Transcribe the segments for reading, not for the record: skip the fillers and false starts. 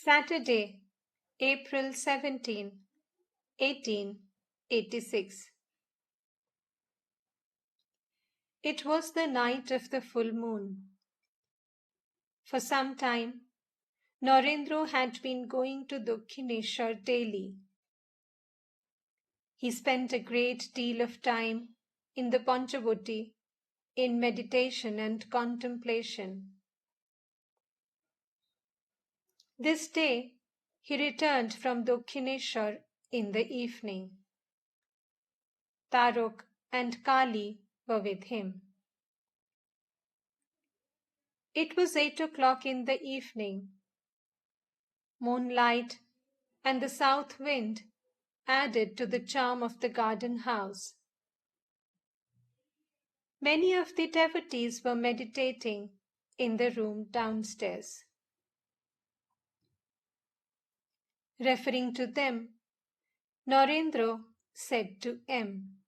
Saturday, April 17, 1886. It was the night of the full moon. For some time, Narendra had been going to Dakshineshwar daily. He spent a great deal of time in the Panchavati in meditation and contemplation. This day, he returned from Dakshineshwar in the evening. Tarok and Kali were with him. It was 8 o'clock in the evening. Moonlight and the south wind added to the charm of the garden house. Many of the devotees were meditating in the room downstairs. Referring to them, Narendra said to M,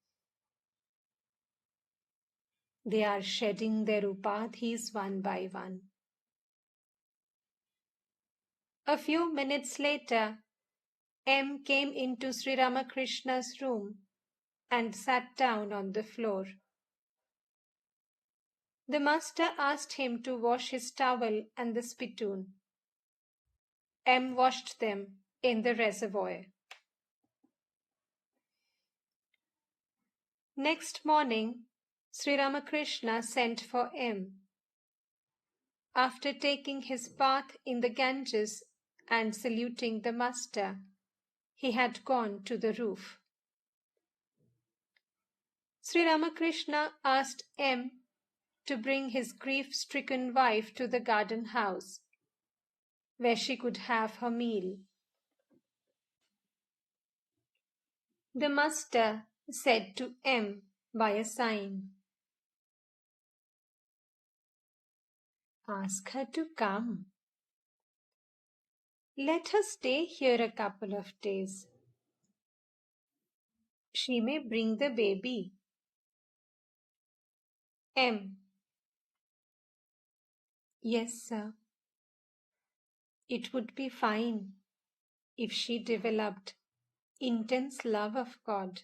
"They are shedding their upadhis one by one." A few minutes later, M came into Sri Ramakrishna's room and sat down on the floor. The master asked him to wash his towel and the spittoon. M washed them in the reservoir. Next morning, Sri Ramakrishna sent for M. After taking his bath in the Ganges and saluting the master, he had gone to the roof. Sri Ramakrishna asked M to bring his grief-stricken wife to the garden house, where she could have her meal. The master said to M by a sign, "Ask her to come. Let her stay here a couple of days. She may bring the baby." M. "Yes, sir. It would be fine if she developed intense love of God."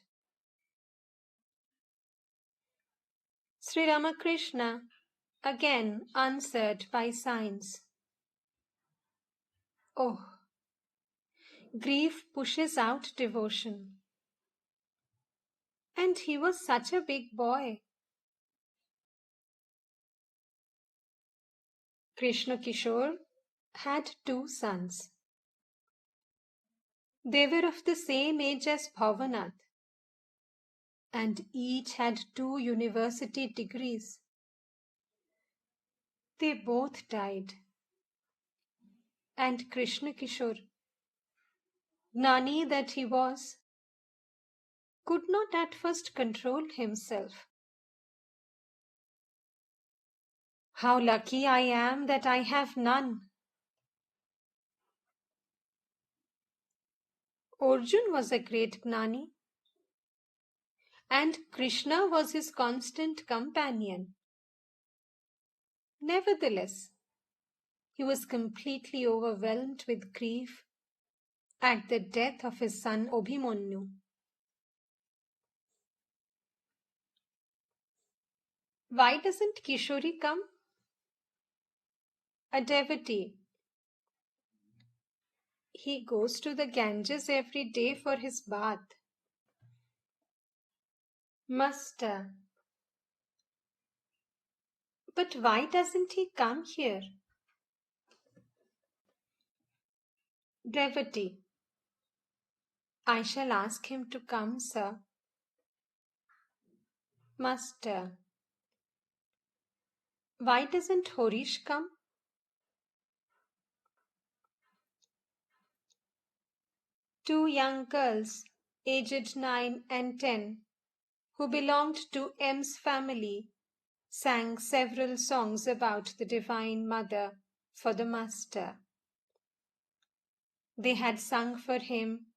Sri Ramakrishna again answered by signs, "Oh, grief pushes out devotion. And he was such a big boy." Krishna Kishore had 2 sons. They were of the same age as Bhavanath, and each had 2 university degrees. They both died. And Krishna Kishore, gnani that he was, could not at first control himself. "How lucky I am that I have none." Arjun was a great gnani, and Krishna was his constant companion. Nevertheless, he was completely overwhelmed with grief at the death of his son Abhimanyu. Why doesn't Kishori come? A devotee. He goes to the Ganges every day for his bath. Master. But why doesn't he come here? Devotee. I shall ask him to come, sir. Master. Why doesn't Horish come? Two young girls, aged 9 and 10, who belonged to M's family, sang several songs about the Divine Mother for the Master. They had sung for him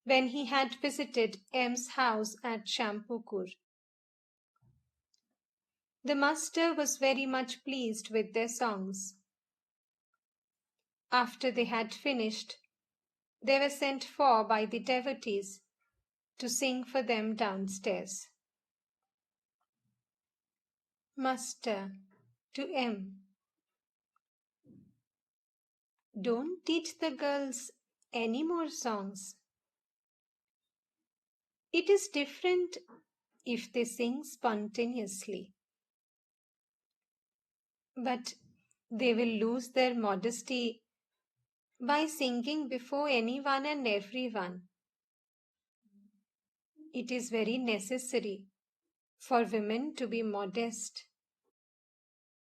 when he had visited M's house at Shampukur. The Master was very much pleased with their songs. After they had finished, they were sent for by the devotees to sing for them downstairs. Master to M. Don't teach the girls any more songs. It is different if they sing spontaneously. But they will lose their modesty by singing before anyone and everyone. It is very necessary for women to be modest